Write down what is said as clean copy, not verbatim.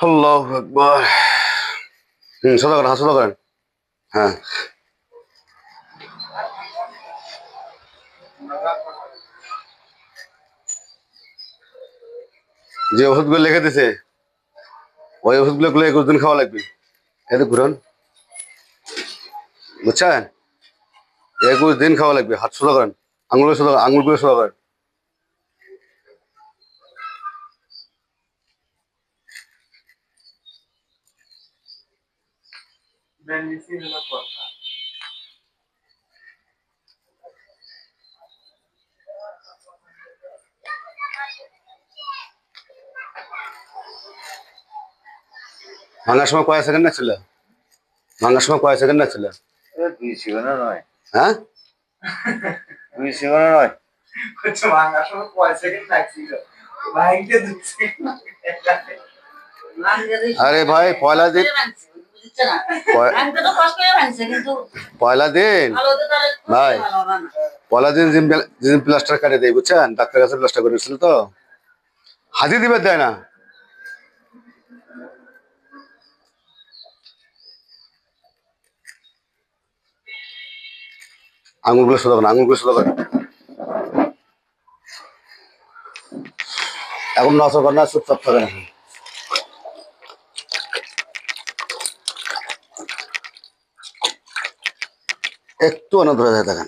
আল্লাহু আকবার। সোজা করেন, হাত সোজা করেন। হ্যাঁ, যে ওষুধগুলো লিখে দিছে ওই ওষুধগুলো 21 দিন খাওয়া লাগবে। এতে ঘুরান, বুঝছেন? 21 দিন খাওয়া লাগবে। হাত সোজা করেন, আঙুলগুলো সোজা করেন। ভাঙার সময় কয় সেকেন্ড লাগছিল? ভাঙার সময় কয় সেকেন্ড লাগছিল? 2 সেকেন্ড নয়, হ্যাঁ, 2 সেকেন্ড নয়। ভাঙার সময় কয় সেকেন্ড লাগছিল? ভাইকে 2 সেকেন্ড। আরে ভাই পয়লা দিন, পয়লা দিন ভাই, পয়লা দিন যেদিন প্লাস্টার কাটে দেয়, বুঝছেন? ডাক্তার কাছে প্লাস্টার করেছিল তো, হাতি দিবে দেয় না। আঙুলগুলো সোজা করেন, আঙুলগুলো সোজা করেন। এখন নজর করেন না, চুপচাপ থাকেন এখন। একটু অনাধরে থাকেন।